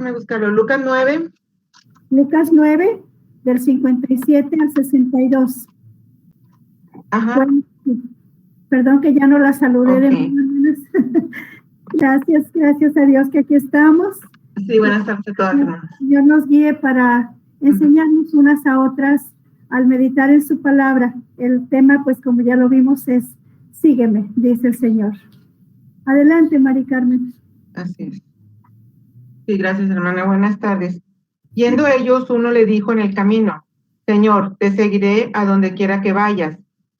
déjame buscarlo. Lucas 9. Lucas 9, del 57 al 62. Ajá. Bueno, perdón que ya no la saludé de Ok. maneras. Gracias a Dios que aquí estamos. Sí, buenas tardes a todas, hermanas. Dios nos guíe para enseñarnos unas a otras al meditar en su palabra. El tema, pues como ya lo vimos, es sígueme, dice el Señor. Adelante, Mari Carmen. Así es. Sí, gracias, hermana. Buenas tardes. Yendo ellos, uno le dijo en el camino: Señor, te seguiré a donde quiera que vayas.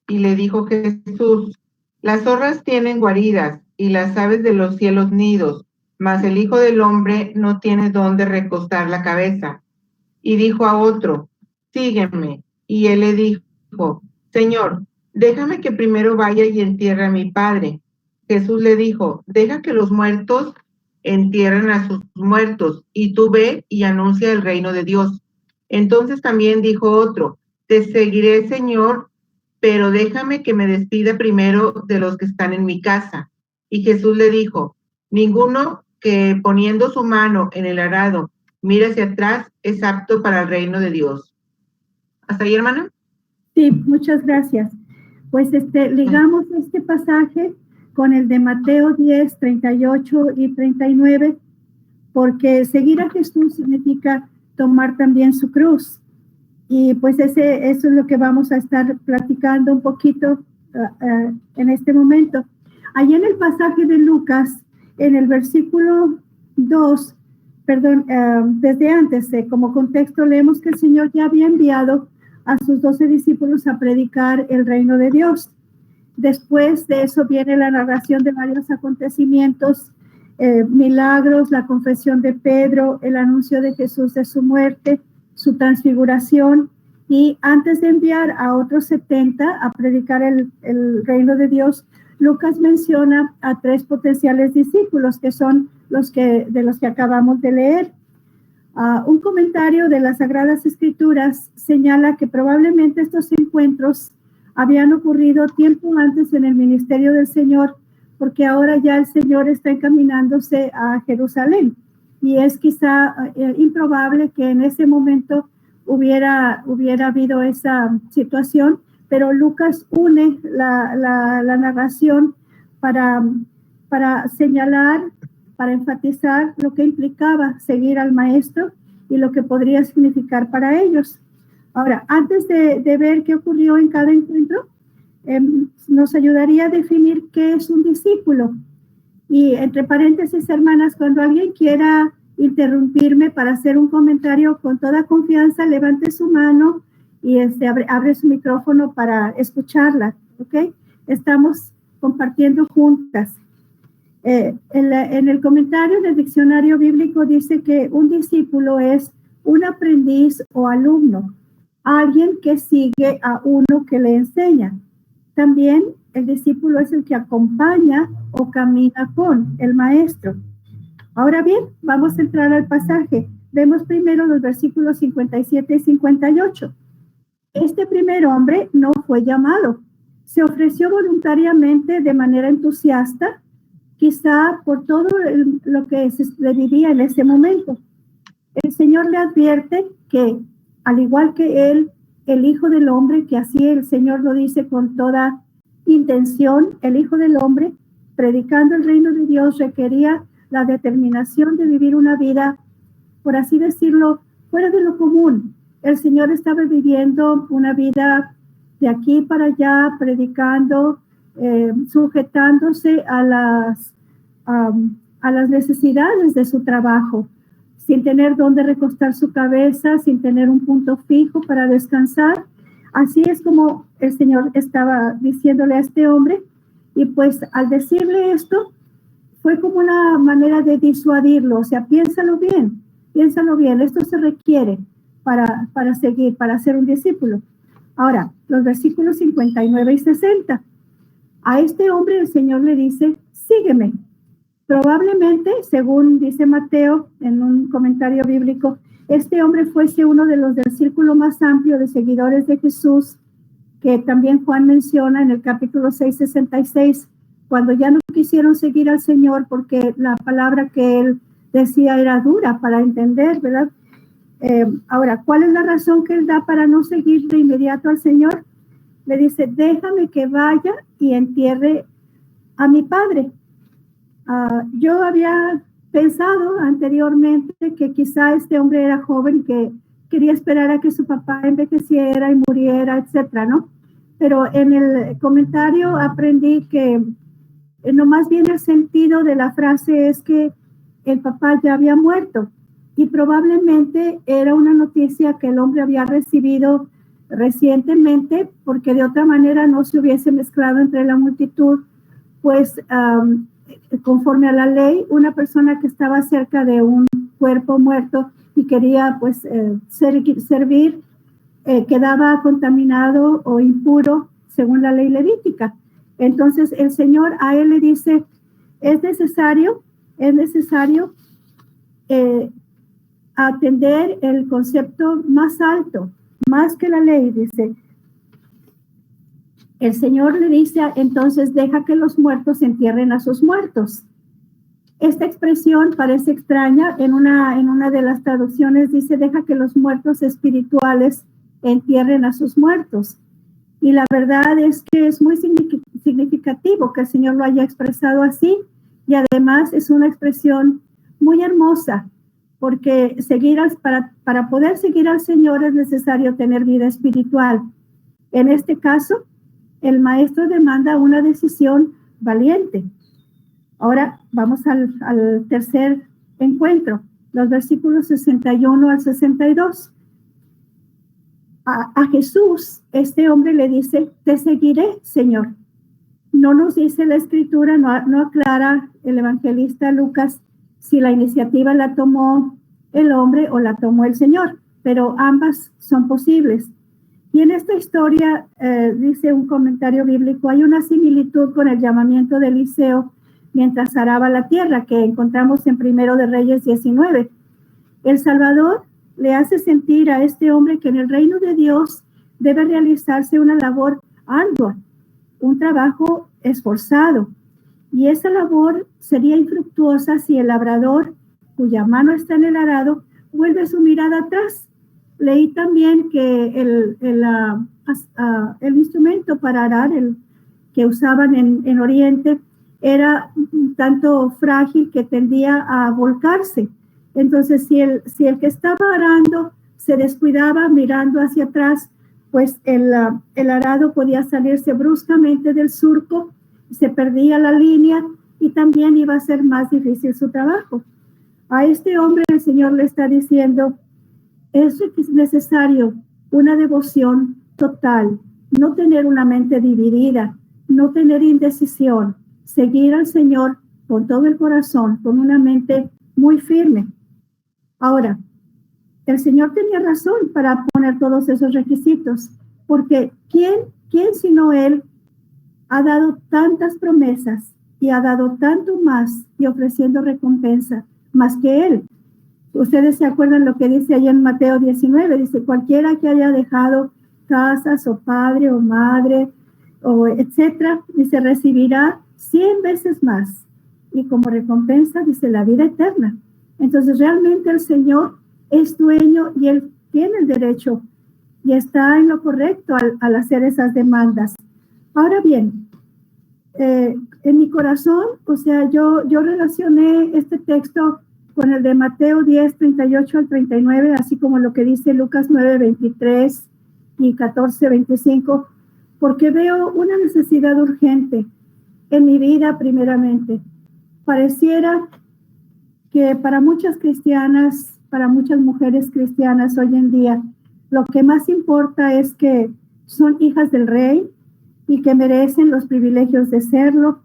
Y le dijo Jesús: las zorras tienen guaridas y las aves de los cielos nidos, mas el Hijo del Hombre no tiene dónde recostar la cabeza. Y dijo a otro: sígueme. Y él le dijo: Señor, déjame que primero vaya y entierre a mi padre. Jesús le dijo: deja que los muertos entierren a sus muertos, y tú ve y anuncia el reino de Dios. Entonces también dijo otro: te seguiré, Señor, pero déjame que me despida primero de los que están en mi casa. Y Jesús le dijo: ninguno que poniendo su mano en el arado mira hacia atrás es apto para el reino de Dios. ¿Hasta ahí, hermana? Sí, muchas gracias. Pues ligamos este pasaje con el de Mateo 10, 38 y 39, porque seguir a Jesús significa tomar también su cruz. Y pues eso es lo que vamos a estar platicando un poquito en este momento. Allí en el pasaje de Lucas, en el versículo 2, desde antes, como contexto, leemos que el Señor ya había enviado a sus 12 discípulos a predicar el reino de Dios. Después de eso viene la narración de varios acontecimientos, milagros, la confesión de Pedro, el anuncio de Jesús de su muerte, su transfiguración, y antes de enviar a otros 70 a predicar el reino de Dios, Lucas menciona a 3 potenciales discípulos, que son de los que acabamos de leer. Un comentario de las Sagradas Escrituras señala que probablemente estos encuentros habían ocurrido tiempo antes en el ministerio del Señor, porque ahora ya el Señor está encaminándose a Jerusalén, y es quizá improbable que en ese momento hubiera habido esa situación, pero Lucas une la narración para señalar, para enfatizar lo que implicaba seguir al maestro y lo que podría significar para ellos. Ahora, antes de ver qué ocurrió en cada encuentro, nos ayudaría a definir qué es un discípulo. Y entre paréntesis, hermanas, cuando alguien quiera interrumpirme para hacer un comentario, con toda confianza, levante su mano y abre su micrófono para escucharla, ¿ok? Estamos compartiendo juntas. En el comentario del diccionario bíblico dice que un discípulo es un aprendiz o alumno, alguien que sigue a uno que le enseña. También el discípulo es el que acompaña o camina con el maestro. Ahora bien, vamos a entrar al pasaje. Vemos primero los versículos 57 y 58. Este primer hombre no fue llamado. Se ofreció voluntariamente de manera entusiasta, quizá por todo lo que le vivía en ese momento. El Señor le advierte que, al igual que él, el Hijo del Hombre, que así el Señor lo dice con toda intención, el Hijo del Hombre, predicando el reino de Dios, requería la determinación de vivir una vida, por así decirlo, fuera de lo común. El Señor estaba viviendo una vida de aquí para allá, predicando, sujetándose a las necesidades de su trabajo, sin tener dónde recostar su cabeza, sin tener un punto fijo para descansar. Así es como el Señor estaba diciéndole a este hombre, y pues al decirle esto, fue como una manera de disuadirlo. O sea, piénsalo bien, esto se requiere para seguir, para ser un discípulo. Ahora, los versículos 59 y 60. A este hombre el Señor le dice: sígueme. Probablemente, según dice Mateo en un comentario bíblico, este hombre fuese uno de los del círculo más amplio de seguidores de Jesús, que también Juan menciona en el capítulo 6, 66, cuando ya no quisieron seguir al Señor porque la palabra que él decía era dura para entender, ¿verdad? Ahora, ¿cuál es la razón que él da para no seguir de inmediato al Señor? Le dice, déjame que vaya y entierre a mi padre. Yo había pensado anteriormente que quizá este hombre era joven, que quería esperar a que su papá envejeciera y muriera, etcétera, ¿no? Pero en el comentario aprendí que no, más bien el sentido de la frase es que el papá ya había muerto y probablemente era una noticia que el hombre había recibido recientemente, porque de otra manera no se hubiese mezclado entre la multitud, pues conforme a la ley, una persona que estaba cerca de un cuerpo muerto y quería pues servir, quedaba contaminado o impuro según la ley levítica. Entonces el Señor a él le dice, es necesario atender el concepto más alto, más que la ley, dice. El Señor le dice, entonces deja que los muertos entierren a sus muertos. Esta expresión parece extraña. En una de las traducciones dice, deja que los muertos espirituales entierren a sus muertos. Y la verdad es que es muy significativo que el Señor lo haya expresado así. Y además es una expresión muy hermosa, porque para poder seguir al Señor es necesario tener vida espiritual. En este caso, el maestro demanda una decisión valiente. Ahora vamos al tercer encuentro, los versículos 61 al 62. A Jesús, este hombre le dice, te seguiré, Señor. No nos dice la escritura, no aclara el evangelista Lucas si la iniciativa la tomó el hombre o la tomó el Señor, pero ambas son posibles. Y en esta historia, dice un comentario bíblico, hay una similitud con el llamamiento de Eliseo mientras araba la tierra, que encontramos en Primero de Reyes 19. El Salvador le hace sentir a este hombre que en el reino de Dios debe realizarse una labor ardua, un trabajo esforzado. Y esa labor sería infructuosa si el labrador, cuya mano está en el arado, vuelve su mirada atrás. Leí también que el instrumento para arar, el que usaban en Oriente, era un tanto frágil que tendía a volcarse. Entonces, si el que estaba arando se descuidaba mirando hacia atrás, pues el arado podía salirse bruscamente del surco, se perdía la línea y también iba a ser más difícil su trabajo. A este hombre el Señor le está diciendo, es necesario una devoción total, no tener una mente dividida, no tener indecisión, seguir al Señor con todo el corazón, con una mente muy firme. Ahora, el Señor tenía razón para poner todos esos requisitos, porque ¿quién sino Él ha dado tantas promesas y ha dado tanto más y ofreciendo recompensa más que Él? Ustedes se acuerdan lo que dice ahí en Mateo 19, dice, cualquiera que haya dejado casas o padre o madre o etcétera, dice, recibirá 100 veces más y como recompensa, dice, la vida eterna. Entonces realmente el Señor es dueño y Él tiene el derecho y está en lo correcto al hacer esas demandas. Ahora bien, en mi corazón, o sea, yo relacioné este texto con el de Mateo 10, 38 al 39, así como lo que dice Lucas 9, 23 y 14, 25, porque veo una necesidad urgente en mi vida primeramente. Pareciera que para muchas cristianas, para muchas mujeres cristianas hoy en día, lo que más importa es que son hijas del Rey y que merecen los privilegios de serlo,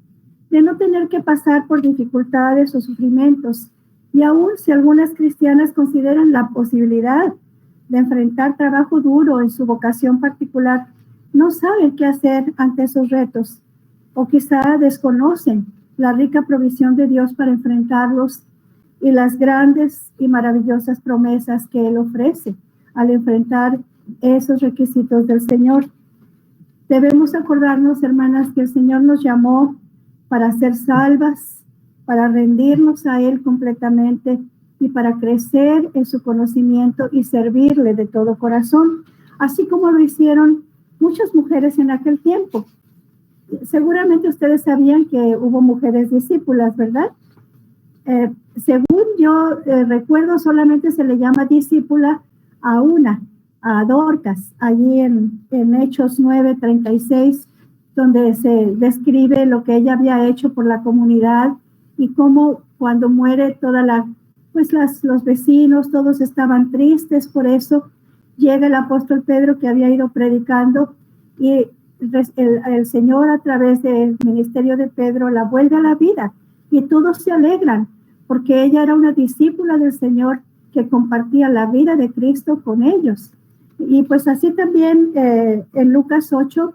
de no tener que pasar por dificultades o sufrimientos. Y aún si algunas cristianas consideran la posibilidad de enfrentar trabajo duro en su vocación particular, no saben qué hacer ante esos retos, o quizá desconocen la rica provisión de Dios para enfrentarlos y las grandes y maravillosas promesas que Él ofrece al enfrentar esos requisitos del Señor. Debemos acordarnos, hermanas, que el Señor nos llamó para ser salvas, para rendirnos a Él completamente y para crecer en su conocimiento y servirle de todo corazón, así como lo hicieron muchas mujeres en aquel tiempo. Seguramente ustedes sabían que hubo mujeres discípulas, ¿verdad? Según yo recuerdo, solamente se le llama discípula a una, a Dorcas, allí en Hechos 9:36, donde se describe lo que ella había hecho por la comunidad y cómo cuando muere los vecinos, todos estaban tristes por eso. Llega el apóstol Pedro, que había ido predicando, y el Señor, a través del ministerio de Pedro, la vuelve a la vida y todos se alegran porque ella era una discípula del Señor que compartía la vida de Cristo con ellos. Y pues así también en Lucas 8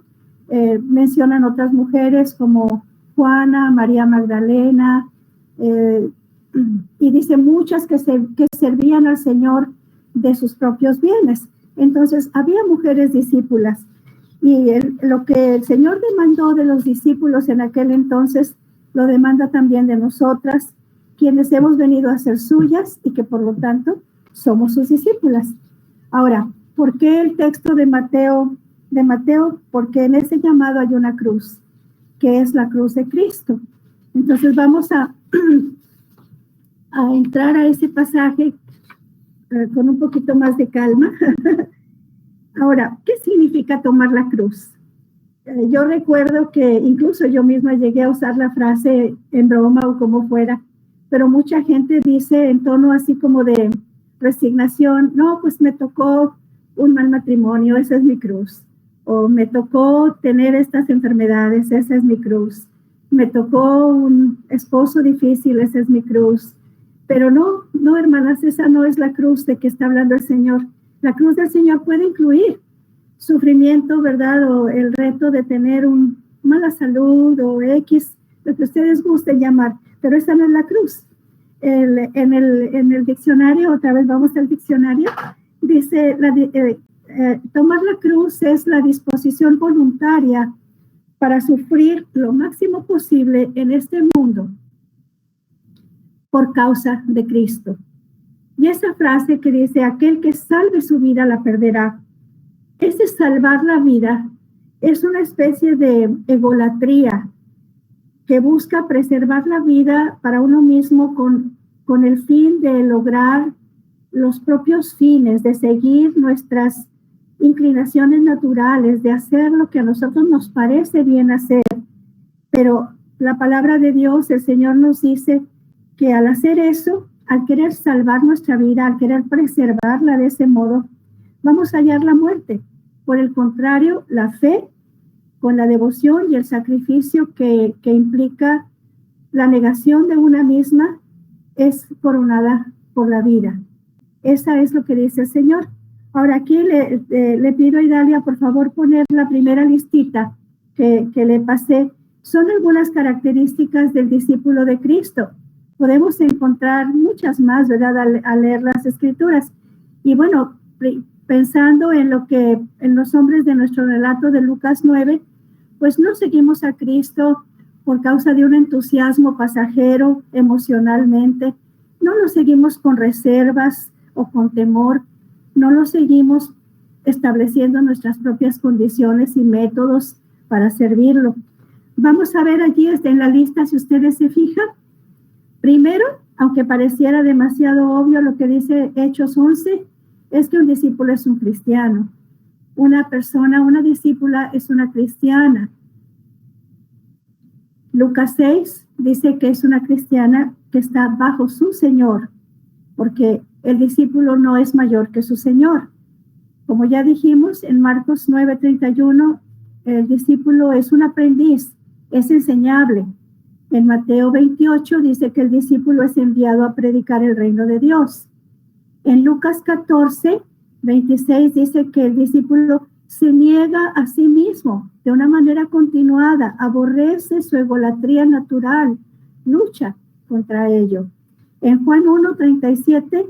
mencionan otras mujeres como Juana, María Magdalena, y dice muchas que servían al Señor de sus propios bienes. Entonces había mujeres discípulas, y lo que el Señor demandó de los discípulos en aquel entonces lo demanda también de nosotras, quienes hemos venido a ser suyas y que por lo tanto somos sus discípulas. Ahora, ¿por qué el texto de Mateo? Porque en ese llamado hay una cruz, que es la cruz de Cristo. Entonces vamos a entrar a ese pasaje con un poquito más de calma. Ahora, ¿qué significa tomar la cruz? Yo recuerdo que incluso yo misma llegué a usar la frase en broma o como fuera, pero mucha gente dice en tono así como de resignación: no, pues me tocó un mal matrimonio, esa es mi cruz. O me tocó tener estas enfermedades, esa es mi cruz. Me tocó un esposo difícil, esa es mi cruz. Pero no, hermanas, esa no es la cruz de que está hablando el Señor. La cruz del Señor puede incluir sufrimiento, ¿verdad? O el reto de tener mala salud o X, lo que ustedes gusten llamar, pero esa no es la cruz. En el diccionario, otra vez vamos al diccionario, dice, tomar la cruz es la disposición voluntaria para sufrir lo máximo posible en este mundo por causa de Cristo. Y esa frase que dice, aquel que salve su vida la perderá, ese salvar la vida es una especie de egolatría que busca preservar la vida para uno mismo con el fin de lograr los propios fines, de seguir nuestras inclinaciones naturales, de hacer lo que a nosotros nos parece bien hacer. Pero la palabra de Dios, el Señor nos dice que al hacer eso, al querer salvar nuestra vida, al querer preservarla de ese modo, vamos a hallar la muerte. Por el contrario, la fe, con la devoción y el sacrificio que implica la negación de una misma, es coronada por la vida. Esa es lo que dice el Señor. Ahora aquí le pido a Idalia, por favor, poner la primera listita que le pasé. Son algunas características del discípulo de Cristo. Podemos encontrar muchas más, ¿verdad?, al leer las Escrituras. Y bueno, pensando en los hombres de nuestro relato de Lucas 9, pues no seguimos a Cristo por causa de un entusiasmo pasajero emocionalmente, no lo seguimos con reservas o con temor, no lo seguimos estableciendo nuestras propias condiciones y métodos para servirlo. Vamos a ver allí en la lista, si ustedes se fijan. Primero, aunque pareciera demasiado obvio lo que dice Hechos 11, es que un discípulo es un cristiano. Una persona, una discípula es una cristiana. Lucas 6 dice que es una cristiana que está bajo su Señor, porque el discípulo no es mayor que su Señor. Como ya dijimos en Marcos 9:31, el discípulo es un aprendiz, es enseñable. En Mateo 28 dice que el discípulo es enviado a predicar el reino de Dios. En Lucas 14:26 dice que el discípulo se niega a sí mismo de una manera continuada, aborrece su egolatría natural, lucha contra ello. En Juan 1:37,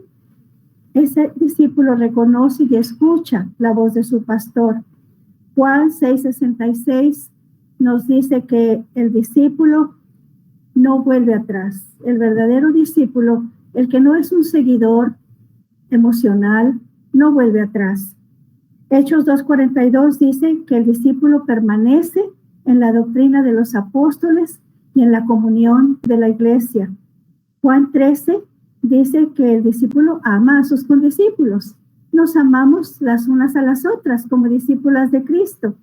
ese discípulo reconoce y escucha la voz de su pastor. Juan 6:66 nos dice que el discípulo no vuelve atrás. El verdadero discípulo, el que no es un seguidor emocional, no vuelve atrás. Hechos 2:42 dice que el discípulo permanece en la doctrina de los apóstoles y en la comunión de la iglesia. Juan 13 dice que el discípulo ama a sus condiscípulos. Nos amamos las unas a las otras como discípulas de Cristo.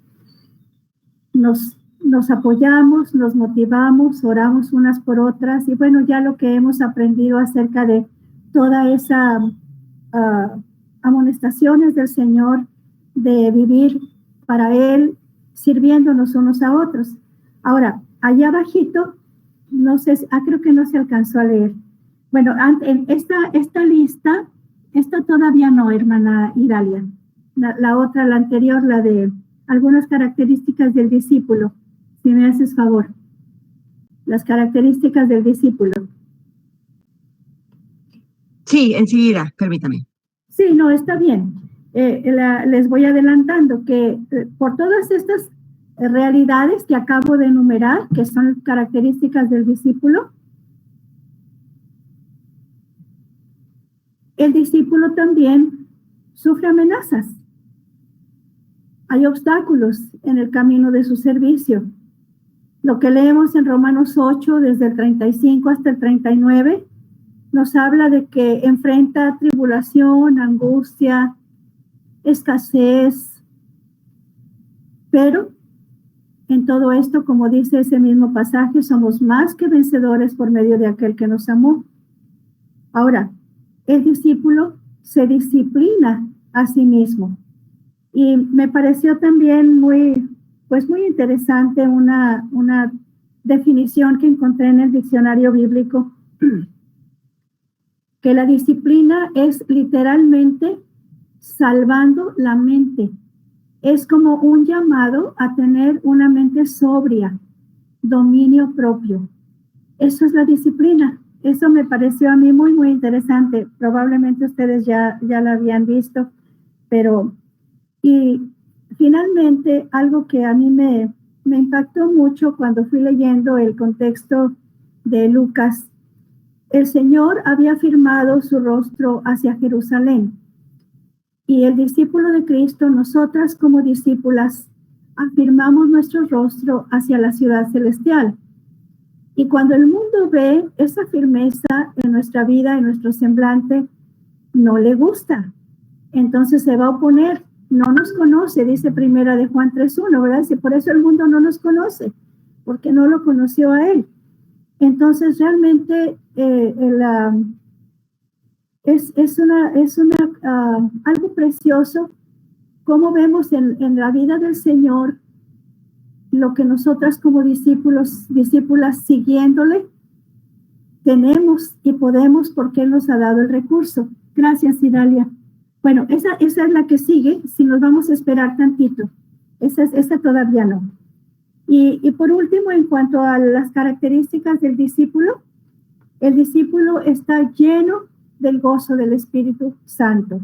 Nos apoyamos, nos motivamos, oramos unas por otras y bueno, ya lo que hemos aprendido acerca de toda esa amonestaciones del Señor de vivir para Él, sirviéndonos unos a otros. Ahora, allá abajito, no sé, creo que no se alcanzó a leer. Bueno, en esta lista, esta todavía no, hermana Idalia. La otra, la anterior, la de algunas características del discípulo. Si me haces favor. Las características del discípulo. Sí, enseguida, permítame. Sí, no, está bien. Les voy adelantando que por todas estas realidades que acabo de enumerar, que son características del discípulo, el discípulo también sufre amenazas. Hay obstáculos en el camino de su servicio. Lo que leemos en Romanos 8, desde el 35 hasta el 39, nos habla de que enfrenta tribulación, angustia, escasez, pero en todo esto, como dice ese mismo pasaje, somos más que vencedores por medio de aquel que nos amó. Ahora, el discípulo se disciplina a sí mismo. Y me pareció también muy interesante una definición que encontré en el diccionario bíblico, que la disciplina es literalmente salvando la mente. Es como un llamado a tener una mente sobria, dominio propio. Eso es la disciplina. Eso me pareció a mí muy interesante. Probablemente ustedes ya la habían visto, pero y finalmente algo que a mí me impactó mucho cuando fui leyendo el contexto de Lucas. El Señor había firmado su rostro hacia Jerusalén. Y el discípulo de Cristo, nosotras como discípulas, afirmamos nuestro rostro hacia la ciudad celestial. Y cuando el mundo ve esa firmeza en nuestra vida, en nuestro semblante, no le gusta. Entonces se va a oponer. No nos conoce, dice primera de Juan 3:1, ¿verdad? Dice, por eso el mundo no nos conoce, porque no lo conoció a Él. Entonces realmente es algo precioso cómo vemos en la vida del Señor lo que nosotras como discípulas siguiéndole tenemos y podemos porque Él nos ha dado el recurso. Gracias, Idalia. Bueno, esa es la que sigue, si nos vamos a esperar tantito. Esa todavía no. Y por último, en cuanto a las características del discípulo, el discípulo está lleno del gozo del Espíritu Santo.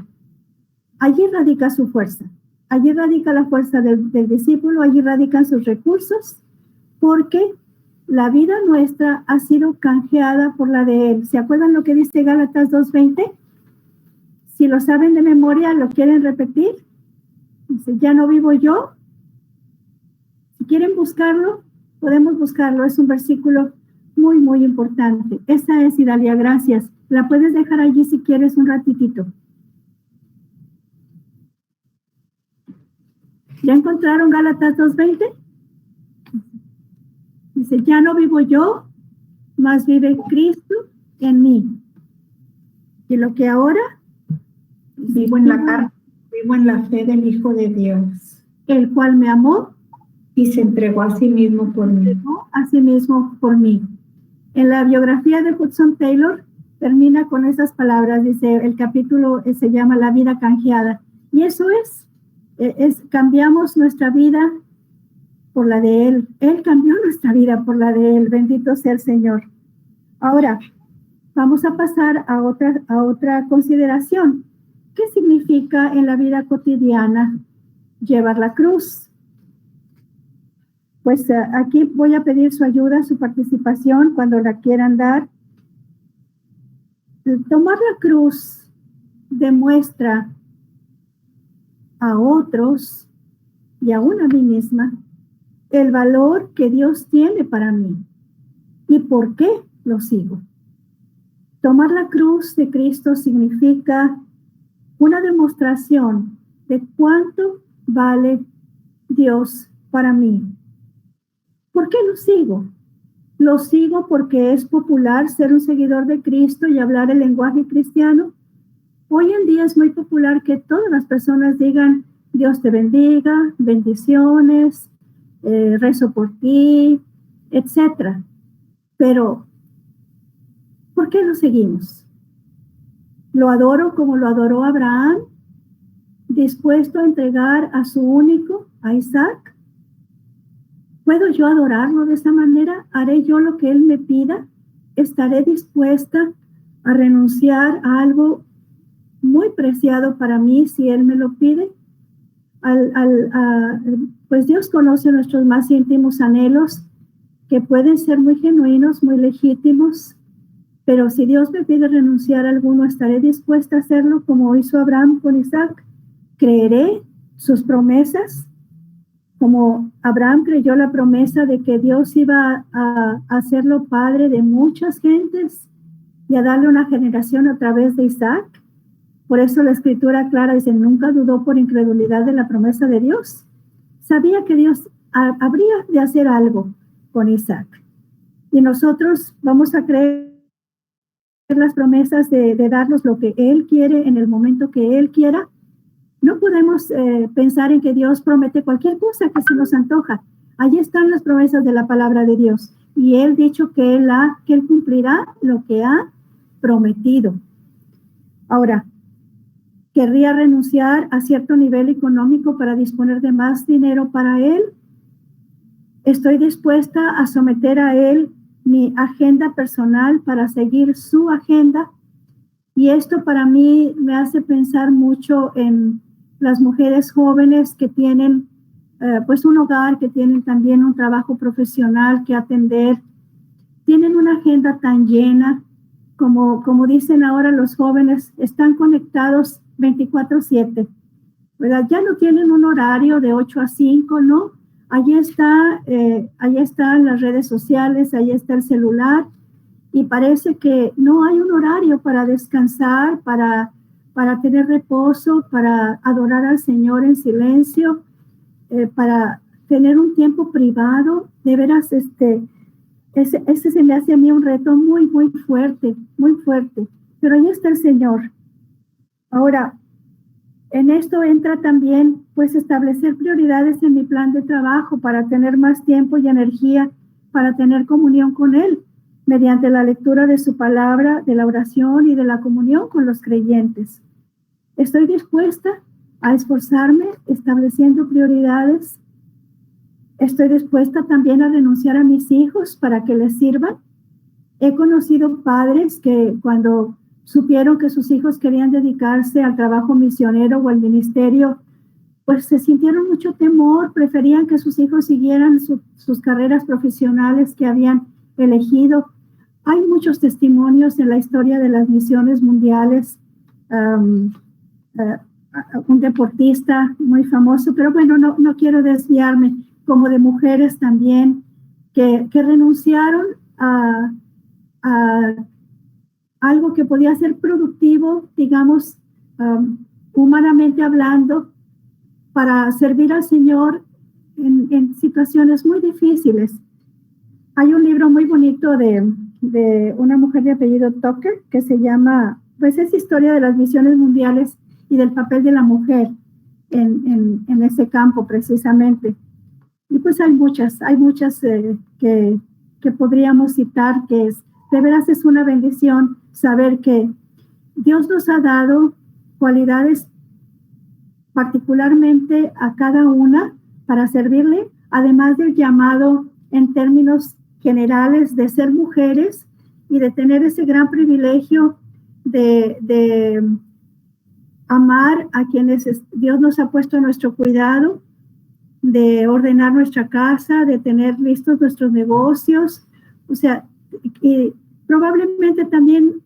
Allí radica su fuerza. Allí radica la fuerza del discípulo, allí radican sus recursos, porque la vida nuestra ha sido canjeada por la de Él. ¿Se acuerdan lo que dice Gálatas 2:20? Si lo saben de memoria, ¿lo quieren repetir? Dice, ya no vivo yo. Si quieren buscarlo, podemos buscarlo. Es un versículo muy importante. Esa es, Idalia, gracias. La puedes dejar allí si quieres un ratitito. ¿Ya encontraron Gálatas 2:20? Dice, ya no vivo yo, mas vive Cristo en mí. Y lo que ahora vivo en la carne, vivo en la fe del Hijo de Dios, el cual me amó y se entregó a sí mismo por mí. A sí mismo por mí. En la biografía de Hudson Taylor termina con esas palabras, dice, el capítulo se llama La vida canjeada. Y eso es cambiamos nuestra vida por la de Él. Él cambió nuestra vida por la de Él. Bendito sea el Señor. Ahora, vamos a pasar a otra consideración. ¿Qué significa en la vida cotidiana llevar la cruz? pues aquí voy a pedir su ayuda, su participación cuando la quieran dar. Tomar la cruz demuestra a otros y aún a mí misma el valor que Dios tiene para mí y por qué lo sigo. Tomar la cruz de Cristo significa una demostración de cuánto vale Dios para mí. ¿Por qué lo sigo? Lo sigo porque es popular ser un seguidor de Cristo y hablar el lenguaje cristiano. Hoy en día es muy popular que todas las personas digan, Dios te bendiga, bendiciones, rezo por ti, etc. Pero, ¿por qué lo seguimos? Lo adoro como lo adoró Abraham, dispuesto a entregar a su único, a Isaac. ¿Puedo yo adorarlo de esa manera? ¿Haré yo lo que él me pida? ¿Estaré dispuesta a renunciar a algo muy preciado para mí si él me lo pide? Pues Dios conoce nuestros más íntimos anhelos, que pueden ser muy genuinos, muy legítimos, pero si Dios me pide renunciar a alguno, ¿estaré dispuesta a hacerlo como hizo Abraham con Isaac? ¿Creeré sus promesas? Como Abraham creyó la promesa de que Dios iba a hacerlo padre de muchas gentes y a darle una generación a través de Isaac. Por eso la escritura clara dice, nunca dudó por incredulidad de la promesa de Dios. Sabía que Dios habría de hacer algo con Isaac. Y nosotros vamos a creer las promesas de darnos lo que Él quiere en el momento que Él quiera. No podemos pensar en que Dios promete cualquier cosa que se nos antoja. Allí están las promesas de la palabra de Dios. Y Él dicho que Él cumplirá lo que ha prometido. Ahora, ¿querría renunciar a cierto nivel económico para disponer de más dinero para Él? ¿Estoy dispuesta a someter a Él mi agenda personal para seguir su agenda? Y esto para mí me hace pensar mucho en las mujeres jóvenes que tienen pues un hogar, que tienen también un trabajo profesional que atender, tienen una agenda tan llena, como dicen ahora los jóvenes, están conectados 24/7, ¿verdad? Ya no tienen un horario de 8 a 5, ¿no? Allí están las redes sociales, allí está el celular, y parece que no hay un horario para descansar, para tener reposo, para adorar al Señor en silencio, para tener un tiempo privado. De veras, ese se me hace a mí un reto muy, muy fuerte, pero ahí está el Señor. Ahora, en esto entra también, pues, establecer prioridades en mi plan de trabajo para tener más tiempo y energía para tener comunión con Él, mediante la lectura de su palabra, de la oración y de la comunión con los creyentes. Estoy dispuesta a esforzarme estableciendo prioridades. Estoy dispuesta también a renunciar a mis hijos para que les sirvan. He conocido padres que cuando supieron que sus hijos querían dedicarse al trabajo misionero o al ministerio, pues se sintieron mucho temor, preferían que sus hijos siguieran sus carreras profesionales que habían elegido. Hay muchos testimonios en la historia de las misiones mundiales. Un deportista muy famoso, pero bueno, no quiero desviarme, como de mujeres también que renunciaron a algo que podía ser productivo, digamos, humanamente hablando, para servir al Señor en situaciones muy difíciles. Hay un libro muy bonito de una mujer de apellido Tucker que se llama, pues es historia de las misiones mundiales y del papel de la mujer en ese campo precisamente. Y pues hay muchas que podríamos citar, que de veras es una bendición saber que Dios nos ha dado cualidades particularmente a cada una para servirle, además del llamado en términos generales de ser mujeres y de tener ese gran privilegio de amar a quienes Dios nos ha puesto a nuestro cuidado, de ordenar nuestra casa, de tener listos nuestros negocios. O sea, y probablemente también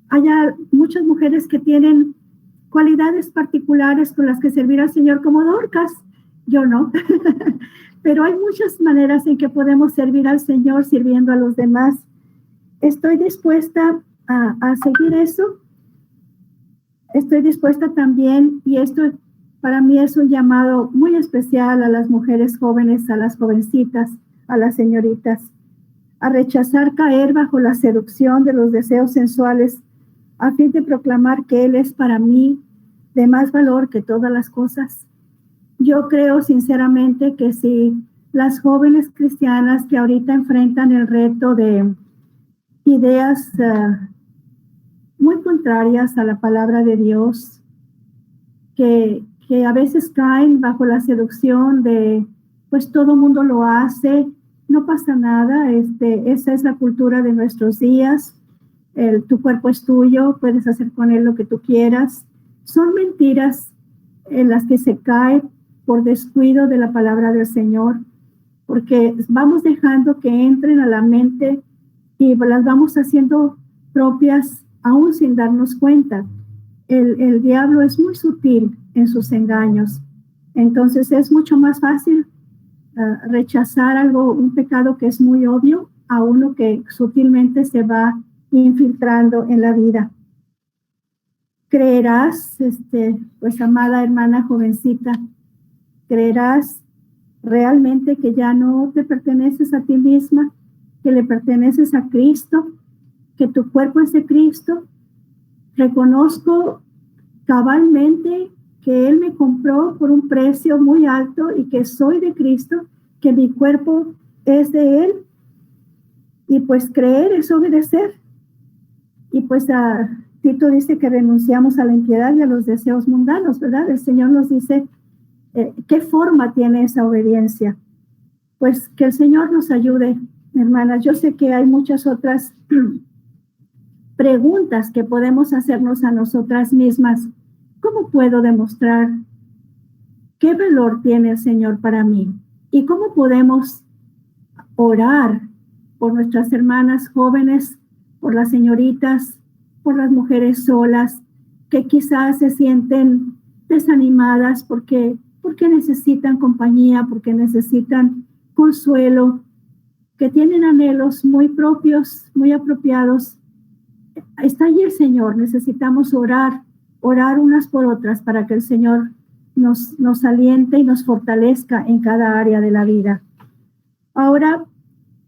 haya muchas mujeres que tienen cualidades particulares con las que servir al Señor, como Dorcas. Yo no. Pero hay muchas maneras en que podemos servir al Señor sirviendo a los demás. Estoy dispuesta a seguir eso. Estoy dispuesta también, y esto para mí es un llamado muy especial a las mujeres jóvenes, a las jovencitas, a las señoritas, a rechazar caer bajo la seducción de los deseos sensuales, a fin de proclamar que Él es para mí de más valor que todas las cosas. Yo creo sinceramente que si las jóvenes cristianas que ahorita enfrentan el reto de ideas muy contrarias a la palabra de Dios, que a veces caen bajo la seducción de, pues todo mundo lo hace, no pasa nada, esa es la cultura de nuestros días, tu cuerpo es tuyo, puedes hacer con él lo que tú quieras. Son mentiras en las que se cae por descuido de la palabra del Señor, porque vamos dejando que entren a la mente y las vamos haciendo propias aún sin darnos cuenta. El diablo es muy sutil en sus engaños, entonces es mucho más fácil rechazar un pecado que es muy obvio, a uno que sutilmente se va infiltrando en la vida. Creerás, pues amada hermana jovencita, creerás realmente que ya no te perteneces a ti misma, que le perteneces a Cristo, que tu cuerpo es de Cristo. Reconozco cabalmente que Él me compró por un precio muy alto y que soy de Cristo, que mi cuerpo es de Él. Y pues creer es obedecer. Y pues Tito dice que renunciamos a la impiedad y a los deseos mundanos, ¿verdad? El Señor nos dice qué forma tiene esa obediencia. Pues que el Señor nos ayude, hermanas. Yo sé que hay muchas otras preguntas que podemos hacernos a nosotras mismas. ¿Cómo puedo demostrar qué valor tiene el Señor para mí? ¿Y cómo podemos orar por nuestras hermanas jóvenes, por las señoritas, por las mujeres solas que quizás se sienten desanimadas porque necesitan compañía, porque necesitan consuelo, que tienen anhelos muy propios, muy apropiados? Está allí el Señor. Necesitamos orar unas por otras para que el Señor nos aliente y nos fortalezca en cada área de la vida. Ahora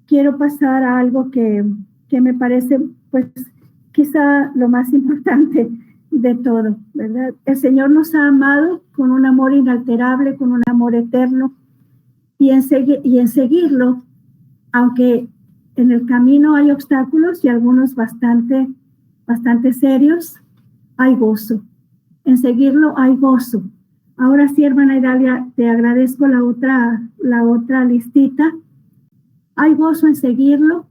quiero pasar a algo que me parece, pues, quizá lo más importante de todo, ¿verdad? El Señor nos ha amado con un amor inalterable, con un amor eterno, y en seguirlo, aunque en el camino hay obstáculos y algunos bastante serios, hay gozo. En seguirlo hay gozo. Ahora sí, hermana Idalia, te agradezco la otra listita. Hay gozo en seguirlo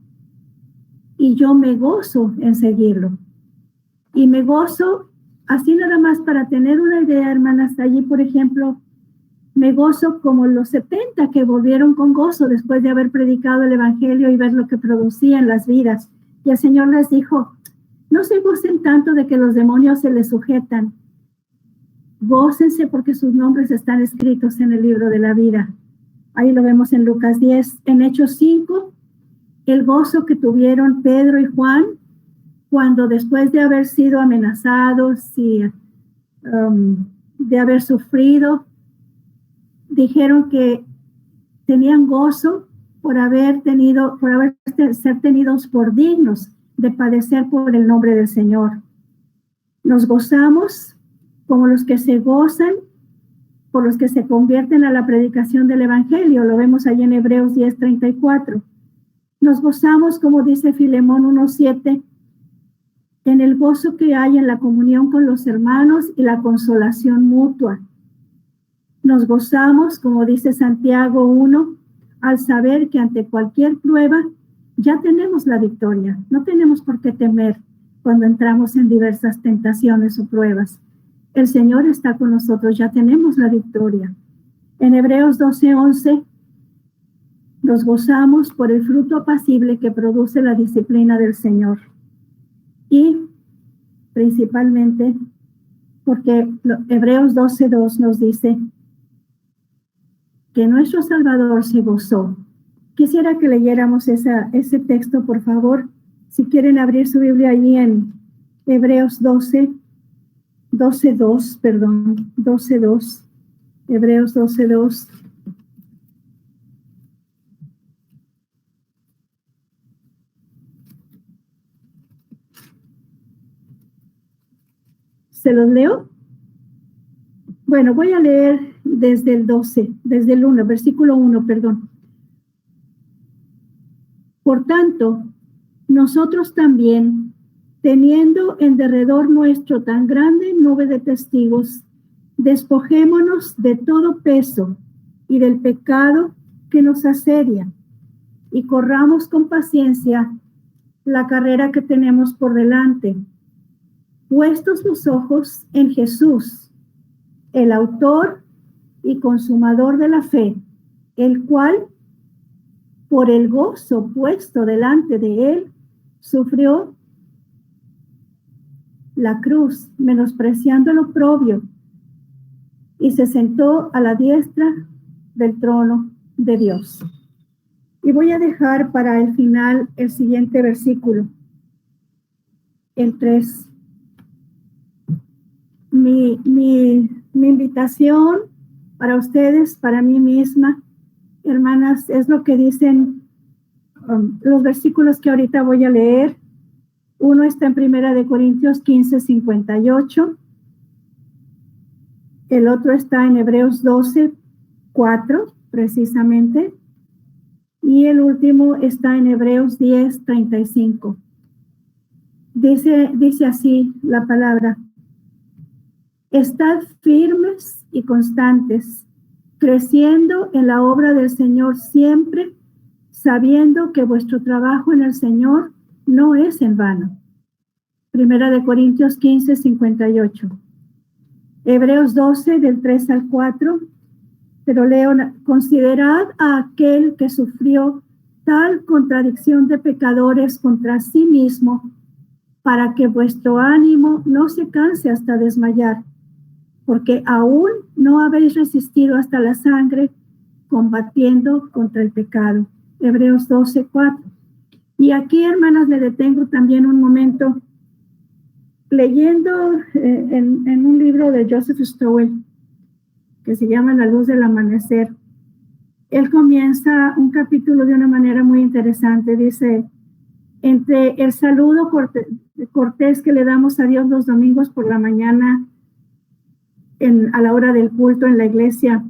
y yo me gozo en seguirlo. Y me gozo, así nada más para tener una idea, hermanas, allí, por ejemplo, me gozo como los 70 que volvieron con gozo después de haber predicado el Evangelio y ver lo que producía en las vidas. Y el Señor les dijo, no se gocen tanto de que los demonios se les sujetan. Gócense porque sus nombres están escritos en el libro de la vida. Ahí lo vemos en Lucas 10. En Hechos 5, el gozo que tuvieron Pedro y Juan cuando después de haber sido amenazados y de haber sufrido, dijeron que tenían gozo por ser tenidos por dignos de padecer por el nombre del Señor. Nos gozamos como los que se gozan por los que se convierten a la predicación del Evangelio. Lo vemos allí en Hebreos 10:34. Nos gozamos, como dice Filemón 1:7, en el gozo que hay en la comunión con los hermanos y la consolación mutua. Nos gozamos, como dice Santiago 1, al saber que ante cualquier prueba ya tenemos la victoria. No tenemos por qué temer cuando entramos en diversas tentaciones o pruebas. El Señor está con nosotros, ya tenemos la victoria. En Hebreos 12:11, nos gozamos por el fruto apacible que produce la disciplina del Señor. Y principalmente porque Hebreos 12:2 nos dice que nuestro Salvador se gozó. Quisiera que leyéramos ese texto, por favor. Si quieren abrir su Biblia allí en Hebreos 12:2, Hebreos 12:2. ¿Se los leo? Bueno, voy a leer desde el 12, desde el 1, versículo 1, perdón. Por tanto, nosotros también, teniendo en derredor nuestro tan grande nube de testigos, despojémonos de todo peso y del pecado que nos asedia, y corramos con paciencia la carrera que tenemos por delante, puestos los ojos en Jesús, el autor y consumador de la fe, el cual, por el gozo puesto delante de él, sufrió la cruz, menospreciando el oprobio, y se sentó a la diestra del trono de Dios. Y voy a dejar para el final el siguiente versículo, el 3. Mi invitación para ustedes, para mí misma, hermanas, es lo que dicen los versículos que ahorita voy a leer. Uno está en 1 Corintios 15:58. El otro está en Hebreos 12:4, precisamente. Y el último está en Hebreos 10:35. Dice así la palabra: estad firmes y constantes, creciendo en la obra del Señor siempre, sabiendo que vuestro trabajo en el Señor no es en vano. 1 Corintios 15:58. Hebreos 12, del 3 al 4. Pero leo: considerad a aquel que sufrió tal contradicción de pecadores contra sí mismo, para que vuestro ánimo no se canse hasta desmayar, porque aún no habéis resistido hasta la sangre, combatiendo contra el pecado. Hebreos 12:4. Y aquí, hermanas, me detengo también un momento leyendo en un libro de Joseph Stowell que se llama La luz del amanecer. Él comienza un capítulo de una manera muy interesante. Dice: entre el saludo cortés que le damos a Dios los domingos por la mañana a la hora del culto en la iglesia,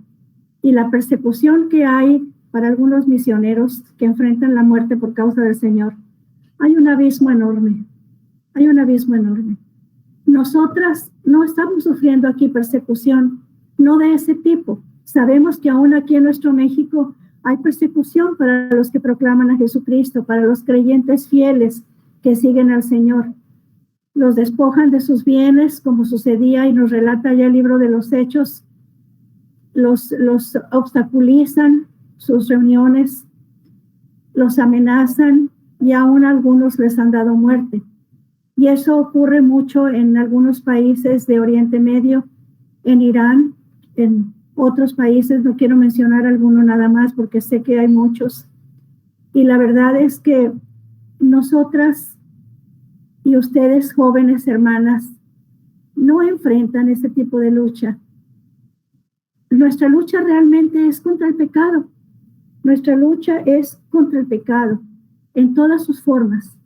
y la persecución que hay para algunos misioneros que enfrentan la muerte por causa del Señor, hay un abismo enorme. Hay un abismo enorme. Nosotras no estamos sufriendo aquí persecución, no de ese tipo. Sabemos que aún aquí en nuestro México hay persecución para los que proclaman a Jesucristo, para los creyentes fieles que siguen al Señor. Los despojan de sus bienes, como sucedía y nos relata ya el libro de los Hechos. Los obstaculizan sus reuniones, los amenazan, y aún algunos les han dado muerte. Y eso ocurre mucho en algunos países de Oriente Medio, en Irán, en otros países. No quiero mencionar alguno nada más porque sé que hay muchos. Y la verdad es que nosotras y ustedes, jóvenes hermanas, no enfrentan ese tipo de lucha. Nuestra lucha realmente es contra el pecado. Nuestra lucha es contra el pecado en todas sus formas.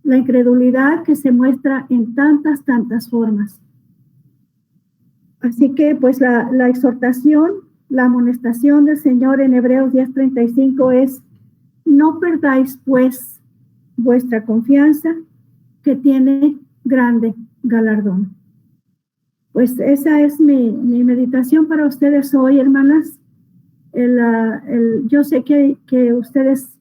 La incredulidad que se muestra en tantas formas. Así que pues la exhortación, la amonestación del Señor en Hebreos 10:35 es: no perdáis pues vuestra confianza, que tiene grande galardón. Pues esa es mi meditación para ustedes hoy, hermanas. Yo sé que ustedes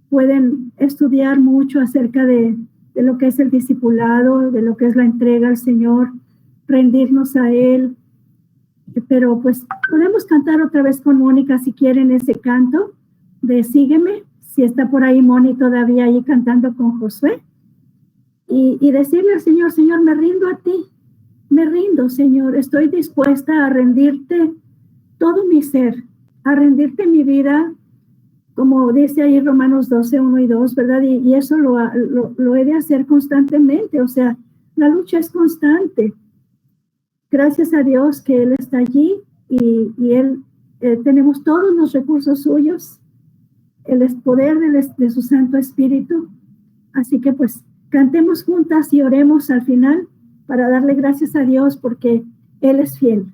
pueden estudiar mucho acerca de lo que es el discipulado, de lo que es la entrega al Señor, rendirnos a Él, pero pues podemos cantar otra vez con Mónica si quieren ese canto de Sígueme, si está por ahí Moni todavía ahí cantando con Josué, y decirle al Señor, Señor, me rindo a ti, me rindo, Señor, estoy dispuesta a rendirte todo mi ser, a rendirte mi vida, como dice ahí Romanos 12, 1 y 2, ¿verdad? Y eso lo he de hacer constantemente, o sea, la lucha es constante. Gracias a Dios que Él está allí y Él, tenemos todos los recursos suyos, el poder de su Santo Espíritu. Así que pues cantemos juntas y oremos al final para darle gracias a Dios porque Él es fiel.